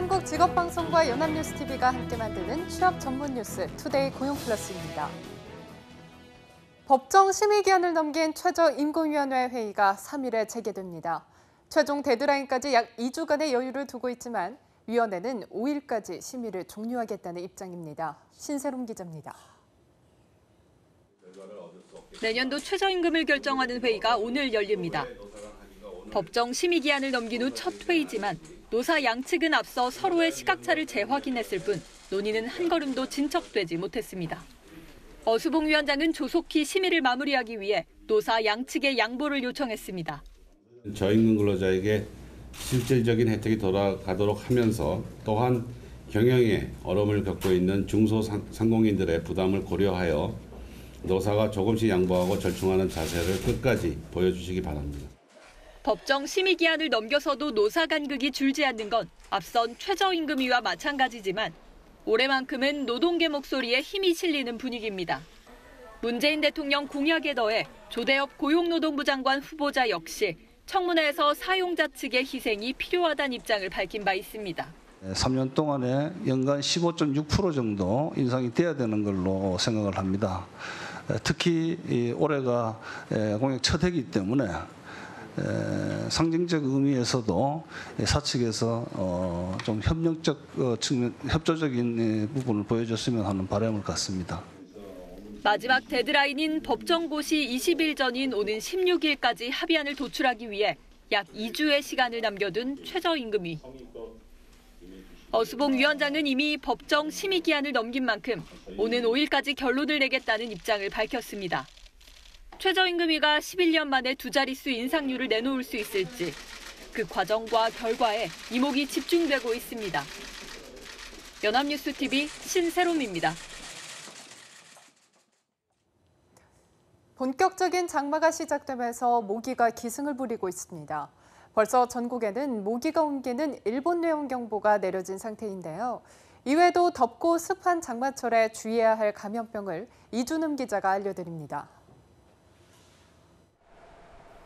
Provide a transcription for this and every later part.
한국직업방송과 연합뉴스TV가 함께 만드는 취업 전문 뉴스 투데이 고용플러스입니다. 법정 심의기한을 넘긴 최저임금위원회 회의가 3일에 재개됩니다. 최종 데드라인까지 약 2주간의 여유를 두고 있지만 위원회는 5일까지 심의를 종료하겠다는 입장입니다. 신세롬 기자입니다. 내년도 최저임금을 결정하는 회의가 오늘 열립니다. 법정 심의기한을 넘긴 후 첫 회의지만 노사 양측은 앞서 서로의 시각차를 재확인했을 뿐 논의는 한 걸음도 진척되지 못했습니다. 어수봉 위원장은 조속히 심의를 마무리하기 위해 노사 양측의 양보를 요청했습니다. 저임금 근로자에게 실질적인 혜택이 돌아가도록 하면서 또한 경영에 어려움을 겪고 있는 중소상공인들의 부담을 고려하여 노사가 조금씩 양보하고 절충하는 자세를 끝까지 보여주시기 바랍니다. 법정 심의기한을 넘겨서도 노사 간극이 줄지 않는 건 앞선 최저임금위와 마찬가지지만 올해만큼은 노동계 목소리에 힘이 실리는 분위기입니다. 문재인 대통령 공약에 더해 조대엽 고용노동부 장관 후보자 역시 청문회에서 사용자 측의 희생이 필요하다는 입장을 밝힌 바 있습니다. 3년 동안에 연간 15.6% 정도 인상이 돼야 되는 걸로 생각을 합니다. 특히 올해가 공약 첫 해이기 때문에 상징적 의미에서도 사측에서 좀 협조적인 부분을 보여줬으면 하는 바람을 갖습니다. 마지막 데드라인인 법정 고시 20일 전인 오는 16일까지 합의안을 도출하기 위해 약 2주의 시간을 남겨둔 최저임금위. 어수봉 위원장은 이미 법정 심의 기한을 넘긴 만큼 오는 5일까지 결론을 내겠다는 입장을 밝혔습니다. 최저임금위가 11년 만에 두 자릿수 인상률을 내놓을 수 있을지 그 과정과 결과에 이목이 집중되고 있습니다. 연합뉴스TV 신세롬입니다. 본격적인 장마가 시작되면서 모기가 기승을 부리고 있습니다. 벌써 전국에는 모기가 옮기는 일본 뇌염경보가 내려진 상태인데요. 이외에도 덥고 습한 장마철에 주의해야 할 감염병을 이준음 기자가 알려드립니다.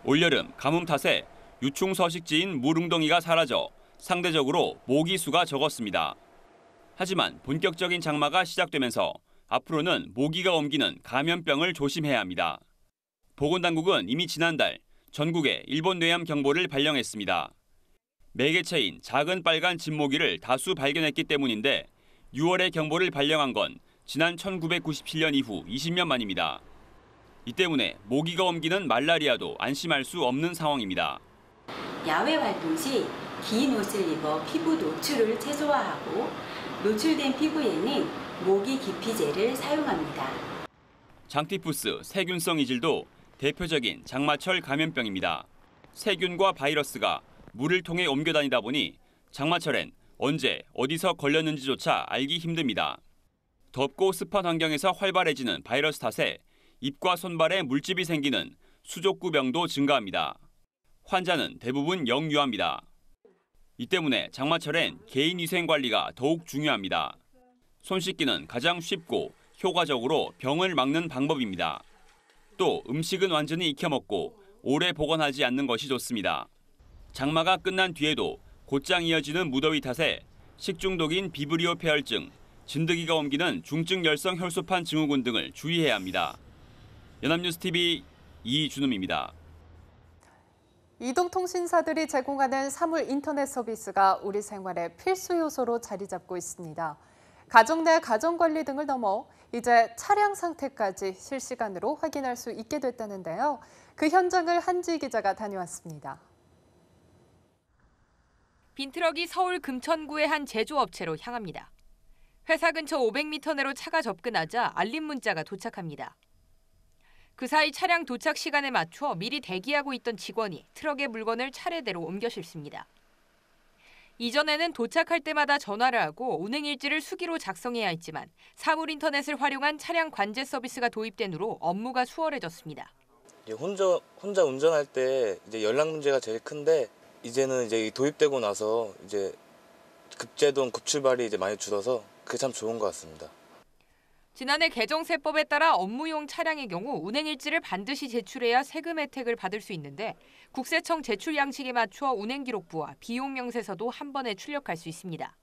올여름 가뭄 탓에 유충 서식지인 물웅덩이가 사라져 상대적으로 모기 수가 적었습니다. 하지만 본격적인 장마가 시작되면서 앞으로는 모기가 옮기는 감염병을 조심해야 합니다. 보건당국은 이미 지난달 전국에 일본 뇌염 경보를 발령했습니다. 매개체인 작은 빨간 진모기를 다수 발견했기 때문인데 6월에 경보를 발령한 건 지난 1997년 이후 20년 만입니다. 이 때문에 모기가 옮기는 말라리아도 안심할 수 없는 상황입니다. 야외 활동 시 긴 옷을 입어 피부 노출을 최소화하고 노출된 피부에는 모기 기피제를 사용합니다. 장티푸스 세균성 이질도 대표적인 장마철 감염병입니다. 세균과 바이러스가 물을 통해 옮겨 다니다 보니 장마철엔 언제 어디서 걸렸는지조차 알기 힘듭니다. 덥고 습한 환경에서 활발해지는 바이러스 탓에 입과 손발에 물집이 생기는 수족구병도 증가합니다. 환자는 대부분 영유아입니다. 이 때문에 장마철엔 개인위생 관리가 더욱 중요합니다. 손 씻기는 가장 쉽고 효과적으로 병을 막는 방법입니다. 또 음식은 완전히 익혀먹고 오래 보관하지 않는 것이 좋습니다. 장마가 끝난 뒤에도 곧장 이어지는 무더위 탓에 식중독인 비브리오 폐혈증, 진드기가 옮기는 중증 열성 혈소판 증후군 등을 주의해야 합니다. 연합뉴스TV 이준음입니다. 이동통신사들이 제공하는 사물 인터넷 서비스가 우리 생활의 필수 요소로 자리 잡고 있습니다. 가정 내 가정관리 등을 넘어 이제 차량 상태까지 실시간으로 확인할 수 있게 됐다는데요. 그 현장을 한지 기자가 다녀왔습니다. 빈트럭이 서울 금천구의 한 제조업체로 향합니다. 회사 근처 500m 내로 차가 접근하자 알림 문자가 도착합니다. 그 사이 차량 도착 시간에 맞춰 미리 대기하고 있던 직원이 트럭의 물건을 차례대로 옮겨 싣습니다. 이전에는 도착할 때마다 전화를 하고 운행 일지를 수기로 작성해야 했지만 사물 인터넷을 활용한 차량 관제 서비스가 도입된 후로 업무가 수월해졌습니다. 혼자 운전할 때 이제 연락 문제가 제일 큰데 이제는 이제 도입되고 나서 이제 급제동 급출발이 이제 많이 줄어서 그게 참 좋은 것 같습니다. 지난해 개정세법에 따라 업무용 차량의 경우 운행일지를 반드시 제출해야 세금 혜택을 받을 수 있는데 국세청 제출 양식에 맞춰 운행기록부와 비용명세서도 한 번에 출력할 수 있습니다.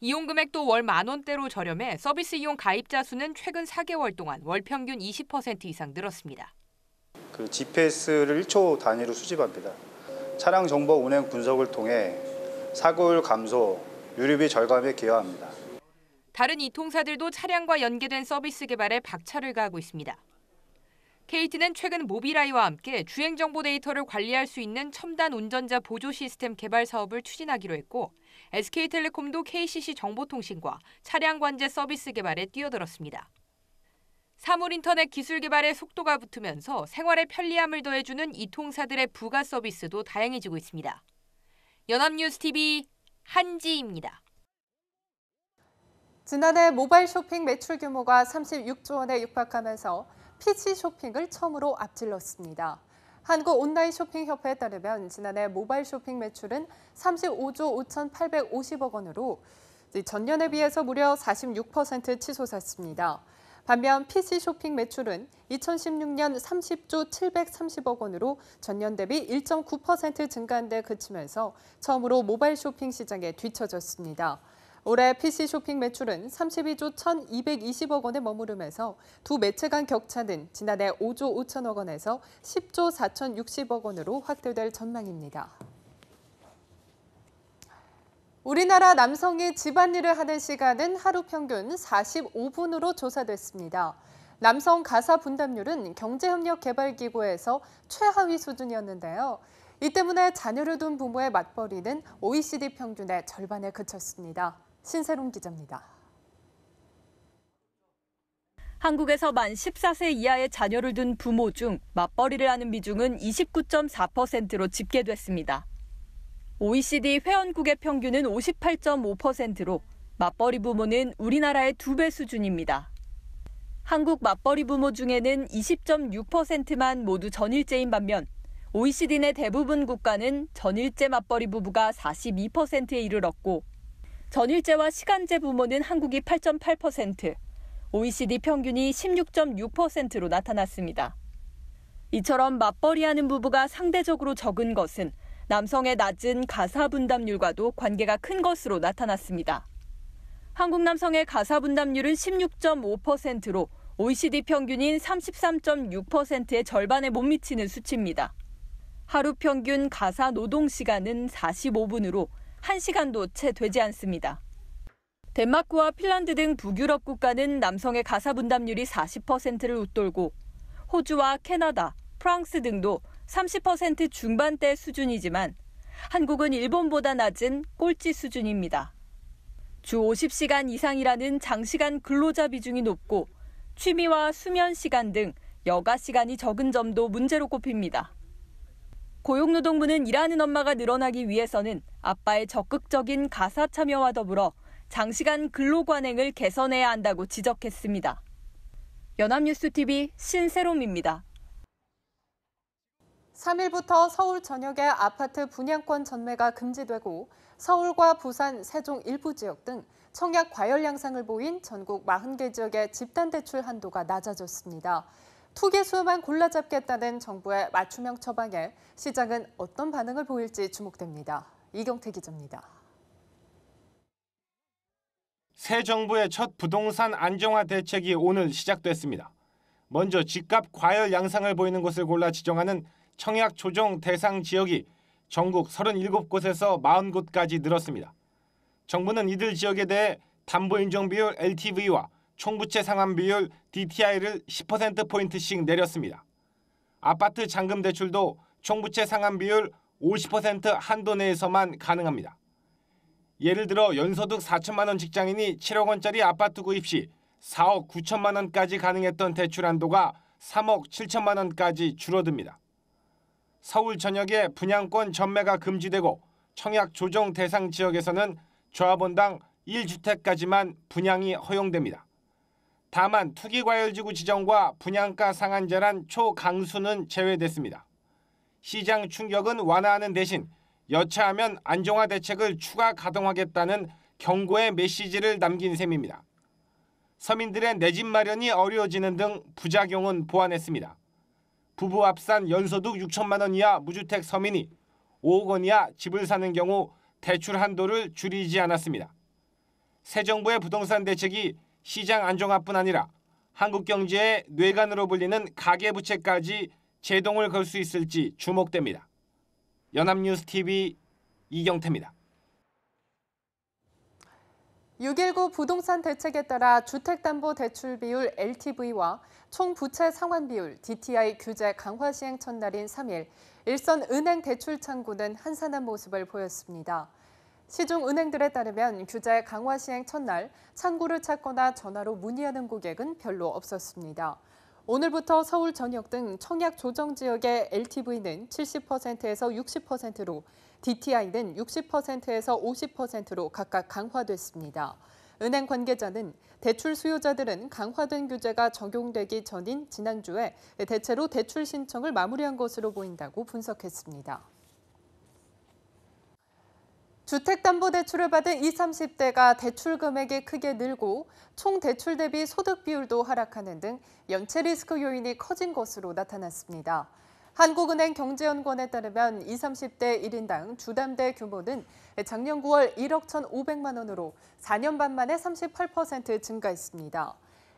이용 금액도 월 10,000원대로 저렴해 서비스 이용 가입자 수는 최근 4개월 동안 월 평균 20% 이상 늘었습니다. 그 GPS를 1초 단위로 수집합니다. 차량 정보 운행 분석을 통해 사고율 감소, 유류비 절감에 기여합니다. 다른 이통사들도 차량과 연계된 서비스 개발에 박차를 가하고 있습니다. KT는 최근 모비라이와 함께 주행 정보 데이터를 관리할 수 있는 첨단 운전자 보조 시스템 개발 사업을 추진하기로 했고, SK텔레콤도 KCC 정보통신과 차량 관제 서비스 개발에 뛰어들었습니다. 사물인터넷 기술 개발에 속도가 붙으면서 생활의 편리함을 더해주는 이통사들의 부가 서비스도 다양해지고 있습니다. 연합뉴스TV 한지입니다. 지난해 모바일 쇼핑 매출 규모가 36조 원에 육박하면서 PC 쇼핑을 처음으로 앞질렀습니다. 한국온라인쇼핑협회에 따르면 지난해 모바일 쇼핑 매출은 35조 5,850억 원으로 전년에 비해서 무려 46% 치솟았습니다. 반면 PC 쇼핑 매출은 2016년 30조 730억 원으로 전년 대비 1.9% 증가한 데 그치면서 처음으로 모바일 쇼핑 시장에 뒤처졌습니다. 올해 PC 쇼핑 매출은 32조 1,220억 원에 머무르면서 두 매체 간 격차는 지난해 5조 5천억 원에서 10조 4,060억 원으로 확대될 전망입니다. 우리나라 남성이 집안일을 하는 시간은 하루 평균 45분으로 조사됐습니다. 남성 가사 분담률은 경제협력개발기구에서 최하위 수준이었는데요. 이 때문에 자녀를 둔 부모의 맞벌이는 OECD 평균의 절반에 그쳤습니다. 신세롬 기자입니다. 한국에서 만 14세 이하의 자녀를 둔 부모 중 맞벌이를 하는 비중은 29.4%로 집계됐습니다. OECD 회원국의 평균은 58.5%로 맞벌이 부모는 우리나라의 2배 수준입니다. 한국 맞벌이 부모 중에는 20.6%만 모두 전일제인 반면 OECD 내 대부분 국가는 전일제 맞벌이 부부가 42%에 이르렀고 전일제와 시간제 부모는 한국이 8.8%, OECD 평균이 16.6%로 나타났습니다. 이처럼 맞벌이하는 부부가 상대적으로 적은 것은 남성의 낮은 가사 분담률과도 관계가 큰 것으로 나타났습니다. 한국 남성의 가사 분담률은 16.5%로 OECD 평균인 33.6%의 절반에 못 미치는 수치입니다. 하루 평균 가사 노동 시간은 45분으로 1시간도 채 되지 않습니다. 덴마크와 핀란드 등 북유럽 국가는 남성의 가사 분담률이 40%를 웃돌고 호주와 캐나다, 프랑스 등도 30% 중반대 수준이지만 한국은 일본보다 낮은 꼴찌 수준입니다. 주 50시간 이상이라는 장시간 근로자 비중이 높고 취미와 수면 시간 등 여가 시간이 적은 점도 문제로 꼽힙니다. 고용노동부는 일하는 엄마가 늘어나기 위해서는 아빠의 적극적인 가사 참여와 더불어 장시간 근로 관행을 개선해야 한다고 지적했습니다. 연합뉴스TV 신세롬입니다. 3일부터 서울 전역의 아파트 분양권 전매가 금지되고 서울과 부산, 세종 일부 지역 등 청약 과열 양상을 보인 전국 40개 지역의 집단대출 한도가 낮아졌습니다. 투기 수요만 골라잡겠다는 정부의 맞춤형 처방에 시장은 어떤 반응을 보일지 주목됩니다. 이경태 기자입니다. 새 정부의 첫 부동산 안정화 대책이 오늘 시작됐습니다. 먼저 집값 과열 양상을 보이는 곳을 골라 지정하는 청약 조정 대상 지역이 전국 37곳에서 40곳까지 늘었습니다. 정부는 이들 지역에 대해 담보 인정 비율 LTV와 총부채 상환 비율 DTI를 10%포인트씩 내렸습니다. 아파트 잔금 대출도 총부채 상환 비율 50% 한도 내에서만 가능합니다. 예를 들어 연소득 4천만 원 직장인이 7억 원짜리 아파트 구입 시 4억 9천만 원까지 가능했던 대출 한도가 3억 7천만 원까지 줄어듭니다. 서울 전역에 분양권 전매가 금지되고 청약 조정 대상 지역에서는 조합원당 1주택까지만 분양이 허용됩니다. 다만 투기과열지구 지정과 분양가 상한 제한 초강수는 제외됐습니다. 시장 충격은 완화하는 대신 여차하면 안정화 대책을 추가 가동하겠다는 경고의 메시지를 남긴 셈입니다. 서민들의 내 집 마련이 어려워지는 등 부작용은 보완했습니다. 부부 합산 연소득 6천만 원 이하 무주택 서민이 5억 원 이하 집을 사는 경우 대출 한도를 줄이지 않았습니다. 새 정부의 부동산 대책이 시장 안정화뿐 아니라 한국 경제의 뇌관으로 불리는 가계부채까지 제동을 걸 수 있을지 주목됩니다. 연합뉴스TV 이경태입니다. 6.19 부동산 대책에 따라 주택담보대출 비율 LTV와 총 부채 상환 비율 DTI 규제 강화 시행 첫날인 3일, 일선 은행 대출 창구는 한산한 모습을 보였습니다. 시중 은행들에 따르면 규제 강화 시행 첫날 창구를 찾거나 전화로 문의하는 고객은 별로 없었습니다. 오늘부터 서울 전역 등 청약 조정 지역의 LTV는 70%에서 60%로, DTI는 60%에서 50%로 각각 강화됐습니다. 은행 관계자는 대출 수요자들은 강화된 규제가 적용되기 전인 지난주에 대체로 대출 신청을 마무리한 것으로 보인다고 분석했습니다. 주택담보대출을 받은 20, 30대가 대출 금액이 크게 늘고 총 대출 대비 소득 비율도 하락하는 등 연체 리스크 요인이 커진 것으로 나타났습니다. 한국은행 경제연구원에 따르면 20, 30대 1인당 주담대 규모는 작년 9월 1억 1,500만 원으로 4년 반 만에 38% 증가했습니다.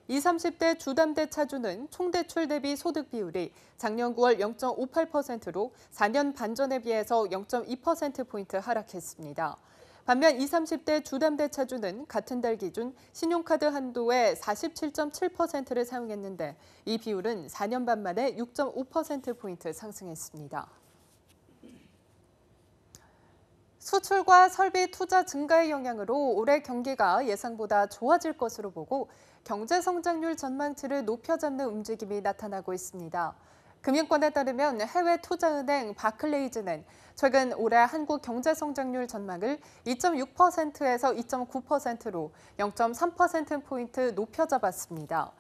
20, 30대 주담대 차주는 총대출 대비 소득 비율이 작년 9월 0.58%로 4년 반 전에 비해서 0.2%포인트 하락했습니다. 반면 20, 30대 주담대 차주는 같은 달 기준 신용카드 한도의 47.7%를 사용했는데 이 비율은 4년 반 만에 6.5%포인트 상승했습니다. 수출과 설비 투자 증가의 영향으로 올해 경기가 예상보다 좋아질 것으로 보고 경제 성장률 전망치를 높여잡는 움직임이 나타나고 있습니다. 금융권에 따르면 해외 투자은행 바클레이즈는 최근 올해 한국 경제 성장률 전망을 2.6%에서 2.9%로 0.3%포인트 높여잡았습니다.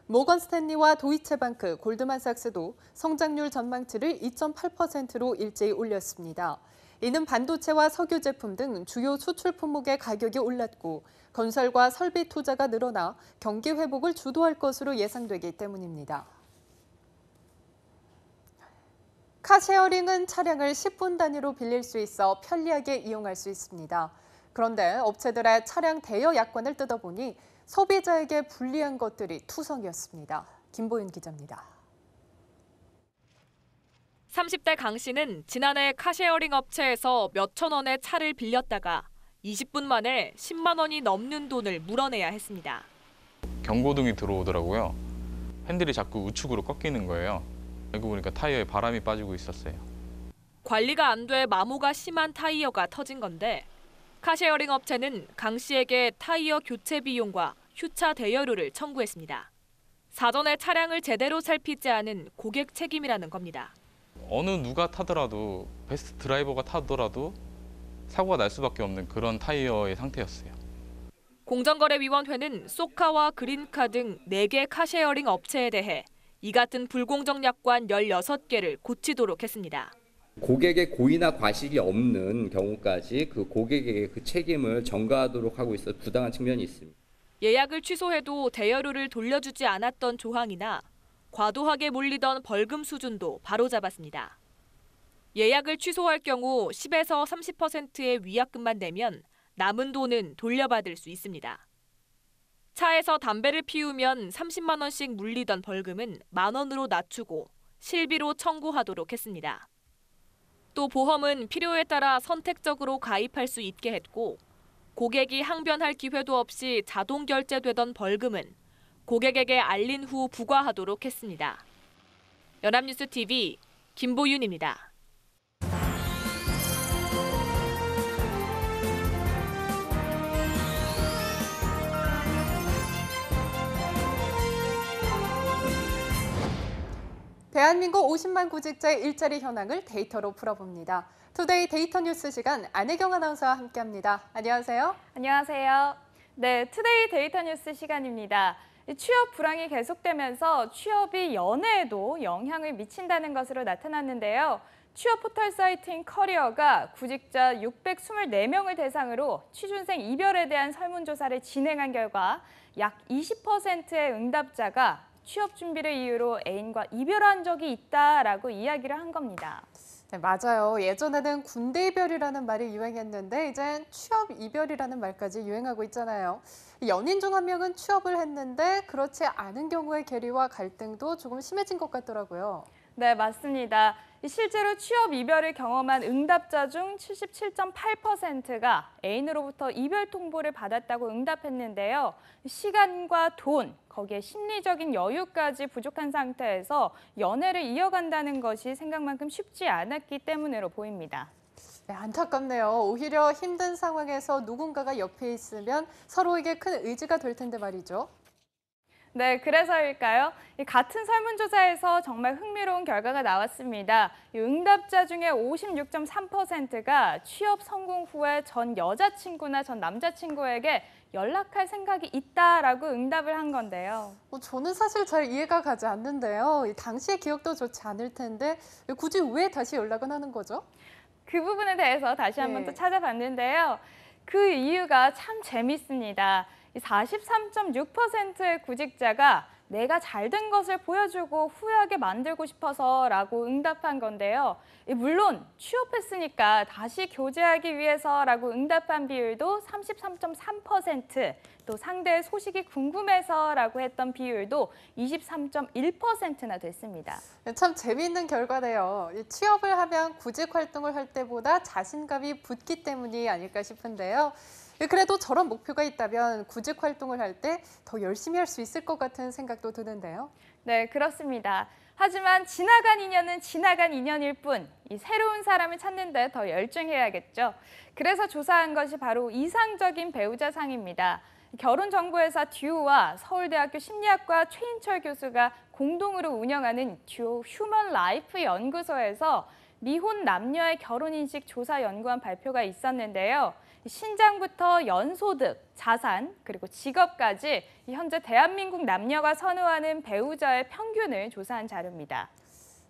모건 스탠리와 도이체방크, 골드만삭스도 성장률 전망치를 2.8%로 일제히 올렸습니다. 이는 반도체와 석유 제품 등 주요 수출 품목의 가격이 올랐고 건설과 설비 투자가 늘어나 경기 회복을 주도할 것으로 예상되기 때문입니다. 카쉐어링은 차량을 10분 단위로 빌릴 수 있어 편리하게 이용할 수 있습니다. 그런데 업체들의 차량 대여 약관을 뜯어보니 소비자에게 불리한 것들이 투성이었습니다. 김보윤 기자입니다. 30대 강 씨는 지난해 카쉐어링 업체에서 몇천 원의 차를 빌렸다가 20분 만에 10만 원이 넘는 돈을 물어내야 했습니다. 경고등이 들어오더라고요. 핸들이 자꾸 우측으로 꺾이는 거예요. 알고 보니까 타이어에 바람이 빠지고 있었어요. 관리가 안 돼 마모가 심한 타이어가 터진 건데 카쉐어링 업체는 강 씨에게 타이어 교체 비용과 휴차 대여료를 청구했습니다. 사전에 차량을 제대로 살피지 않은 고객 책임이라는 겁니다. 어느 누가 타더라도 베스트 드라이버가 타더라도 사고가 날 수밖에 없는 그런 타이어의 상태였어요. 공정거래위원회는 소카와 그린카 등 4개 카쉐어링 업체에 대해 이 같은 불공정 약관 16개를 고치도록 했습니다. 고객의 고의나 과실이 없는 경우까지 그 고객에게 그 책임을 전가하도록 하고 있어 부당한 측면이 있습니다. 예약을 취소해도 대여료를 돌려주지 않았던 조항이나 과도하게 몰리던 벌금 수준도 바로잡았습니다. 예약을 취소할 경우 10에서 30%의 위약금만 내면 남은 돈은 돌려받을 수 있습니다. 차에서 담배를 피우면 30만 원씩 물리던 벌금은 만 원으로 낮추고 실비로 청구하도록 했습니다. 또 보험은 필요에 따라 선택적으로 가입할 수 있게 했고 고객이 항변할 기회도 없이 자동 결제되던 벌금은 고객에게 알린 후 부과하도록 했습니다. 연합뉴스TV 김보윤입니다. 대한민국 50만 구직자의 일자리 현황을 데이터로 풀어봅니다. 투데이 데이터 뉴스 시간 안혜경 아나운서와 함께합니다. 안녕하세요. 안녕하세요. 네, 투데이 데이터 뉴스 시간입니다. 취업 불황이 계속되면서 취업이 연애에도 영향을 미친다는 것으로 나타났는데요. 취업 포털 사이트인 커리어가 구직자 624명을 대상으로 취준생 이별에 대한 설문조사를 진행한 결과 약 20%의 응답자가 취업 준비를 이유로 애인과 이별한 적이 있다라고 이야기를 한 겁니다. 네, 맞아요. 예전에는 군대 이별이라는 말이 유행했는데 이젠 취업 이별이라는 말까지 유행하고 있잖아요. 연인 중 한 명은 취업을 했는데 그렇지 않은 경우의 괴리와 갈등도 조금 심해진 것 같더라고요. 네, 맞습니다. 실제로 취업 이별을 경험한 응답자 중 77.8%가 애인으로부터 이별 통보를 받았다고 응답했는데요. 시간과 돈, 거기에 심리적인 여유까지 부족한 상태에서 연애를 이어간다는 것이 생각만큼 쉽지 않았기 때문으로 보입니다. 네, 안타깝네요. 오히려 힘든 상황에서 누군가가 옆에 있으면 서로에게 큰 의지가 될 텐데 말이죠. 네, 그래서일까요? 같은 설문조사에서 정말 흥미로운 결과가 나왔습니다. 응답자 중에 56.3%가 취업 성공 후에 전 여자친구나 전 남자친구에게 연락할 생각이 있다라고 응답을 한 건데요. 저는 사실 잘 이해가 가지 않는데요. 당시의 기억도 좋지 않을 텐데 굳이 왜 다시 연락은 하는 거죠? 그 부분에 대해서 다시 한번 네. 또 찾아봤는데요. 그 이유가 참 재밌습니다. 43.6%의 구직자가 내가 잘된 것을 보여주고 후회하게 만들고 싶어서라고 응답한 건데요. 물론 취업했으니까 다시 교제하기 위해서라고 응답한 비율도 33.3%, 또 상대의 소식이 궁금해서라고 했던 비율도 23.1%나 됐습니다. 참 재미있는 결과네요. 취업을 하면 구직 활동을 할 때보다 자신감이 붙기 때문이 아닐까 싶은데요. 그래도 저런 목표가 있다면 구직 활동을 할 때 더 열심히 할 수 있을 것 같은 생각도 드는데요. 네, 그렇습니다. 하지만 지나간 인연은 지나간 인연일 뿐, 이 새로운 사람을 찾는 데 더 열중해야겠죠. 그래서 조사한 것이 바로 이상적인 배우자상입니다. 결혼정보회사 듀오와 서울대학교 심리학과 최인철 교수가 공동으로 운영하는 듀오 휴먼 라이프 연구소에서 미혼 남녀의 결혼인식 조사 연구한 발표가 있었는데요. 신장부터 연소득, 자산, 그리고 직업까지 현재 대한민국 남녀가 선호하는 배우자의 평균을 조사한 자료입니다.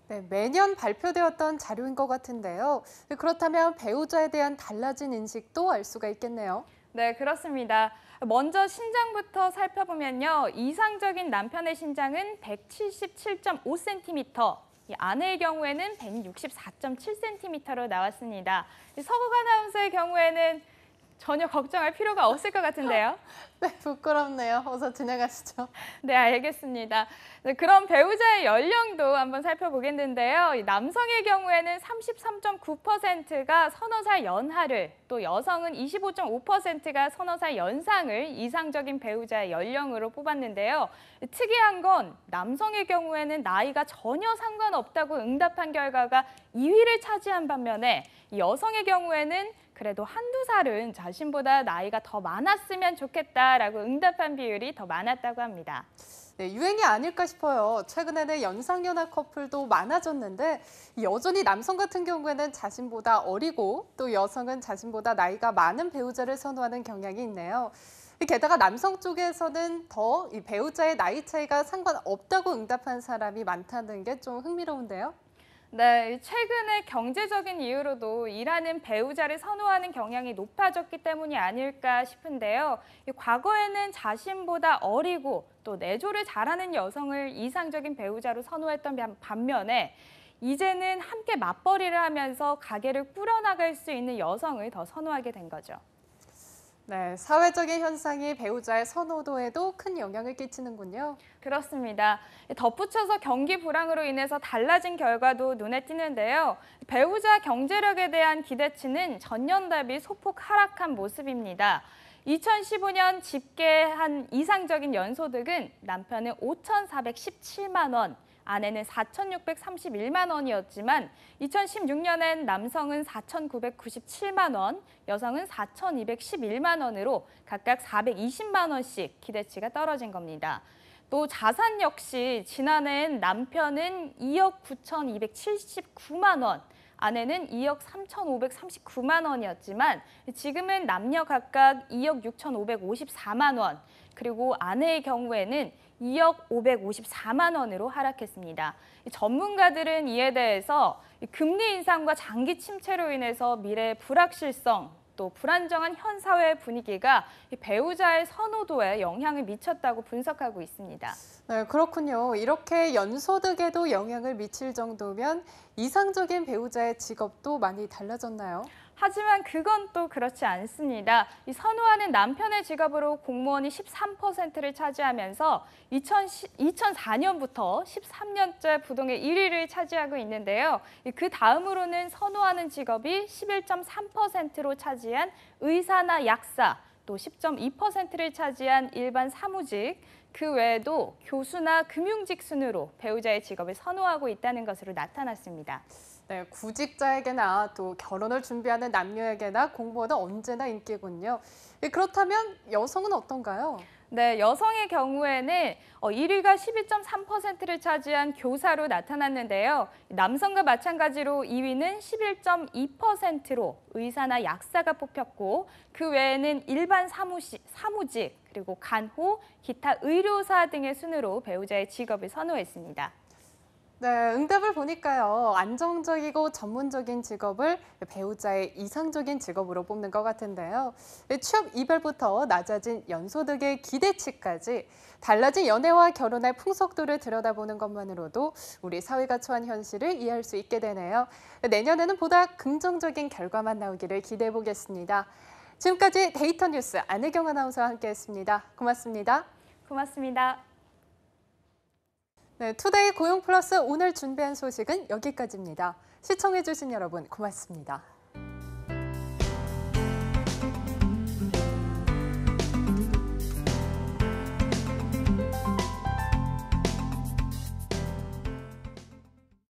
네, 매년 발표되었던 자료인 것 같은데요. 그렇다면 배우자에 대한 달라진 인식도 알 수가 있겠네요. 네, 그렇습니다. 먼저 신장부터 살펴보면요. 이상적인 남편의 신장은 177.5cm, 아내의 경우에는 164.7cm로 나왔습니다. 서국 아나운서의 경우에는 전혀 걱정할 필요가 없을 것 같은데요. 네, 부끄럽네요. 어서 진행하시죠. 네, 알겠습니다. 네, 그럼 배우자의 연령도 한번 살펴보겠는데요. 남성의 경우에는 33.9%가 서너 살 연하를, 또 여성은 25.5%가 서너 살 연상을 이상적인 배우자의 연령으로 뽑았는데요. 특이한 건 남성의 경우에는 나이가 전혀 상관없다고 응답한 결과가 2위를 차지한 반면에 여성의 경우에는 그래도 한두 살은 자신보다 나이가 더 많았으면 좋겠다라고 응답한 비율이 더 많았다고 합니다. 네, 유행이 아닐까 싶어요. 최근에는 연상연하 커플도 많아졌는데 여전히 남성 같은 경우에는 자신보다 어리고 또 여성은 자신보다 나이가 많은 배우자를 선호하는 경향이 있네요. 게다가 남성 쪽에서는 더 이 배우자의 나이 차이가 상관없다고 응답한 사람이 많다는 게 좀 흥미로운데요. 네, 최근에 경제적인 이유로도 일하는 배우자를 선호하는 경향이 높아졌기 때문이 아닐까 싶은데요. 과거에는 자신보다 어리고 또 내조를 잘하는 여성을 이상적인 배우자로 선호했던 반면에 이제는 함께 맞벌이를 하면서 가게를 꾸려나갈 수 있는 여성을 더 선호하게 된 거죠. 네, 사회적인 현상이 배우자의 선호도에도 큰 영향을 끼치는군요. 그렇습니다. 덧붙여서 경기 불황으로 인해서 달라진 결과도 눈에 띄는데요. 배우자 경제력에 대한 기대치는 전년 대비 소폭 하락한 모습입니다. 2015년 집계한 이상적인 연소득은 남편은 5,417만 원, 아내는 4,631만 원이었지만 2016년엔 남성은 4,997만 원, 여성은 4,211만 원으로 각각 420만 원씩 기대치가 떨어진 겁니다. 또 자산 역시 지난해엔 남편은 2억 9,279만 원, 아내는 2억 3,539만 원이었지만 지금은 남녀 각각 2억 6,554만 원, 그리고 아내의 경우에는 2억 554만 원으로 하락했습니다. 전문가들은 이에 대해서 금리 인상과 장기 침체로 인해서 미래의 불확실성, 또 불안정한 현 사회 분위기가 이 배우자의 선호도에 영향을 미쳤다고 분석하고 있습니다. 네, 그렇군요. 이렇게 연소득에도 영향을 미칠 정도면 이상적인 배우자의 직업도 많이 달라졌나요? 하지만 그건 또 그렇지 않습니다. 이 선호하는 남편의 직업으로 공무원이 13%를 차지하면서 2004년부터 13년째 부동의 1위를 차지하고 있는데요. 그 다음으로는 선호하는 직업이 11.3%로 차지한 의사나 약사, 또 10.2%를 차지한 일반 사무직, 그 외에도 교수나 금융직 순으로 배우자의 직업을 선호하고 있다는 것으로 나타났습니다. 네, 구직자에게나 또 결혼을 준비하는 남녀에게나 공무원은 언제나 인기군요. 그렇다면 여성은 어떤가요? 네, 여성의 경우에는 1위가 12.3%를 차지한 교사로 나타났는데요. 남성과 마찬가지로 2위는 11.2%로 의사나 약사가 뽑혔고 그 외에는 일반 사무직, 그리고 간호, 기타 의료사 등의 순으로 배우자의 직업을 선호했습니다. 네, 응답을 보니까요. 안정적이고 전문적인 직업을 배우자의 이상적인 직업으로 뽑는 것 같은데요. 취업 이별부터 낮아진 연소득의 기대치까지 달라진 연애와 결혼의 풍속도를 들여다보는 것만으로도 우리 사회가 처한 현실을 이해할 수 있게 되네요. 내년에는 보다 긍정적인 결과만 나오기를 기대해 보겠습니다. 지금까지 데이터 뉴스 안혜경 아나운서와 함께했습니다. 고맙습니다. 고맙습니다. 네, 투데이 고용 플러스 오늘 준비한 소식은 여기까지입니다. 시청해주신 여러분 고맙습니다.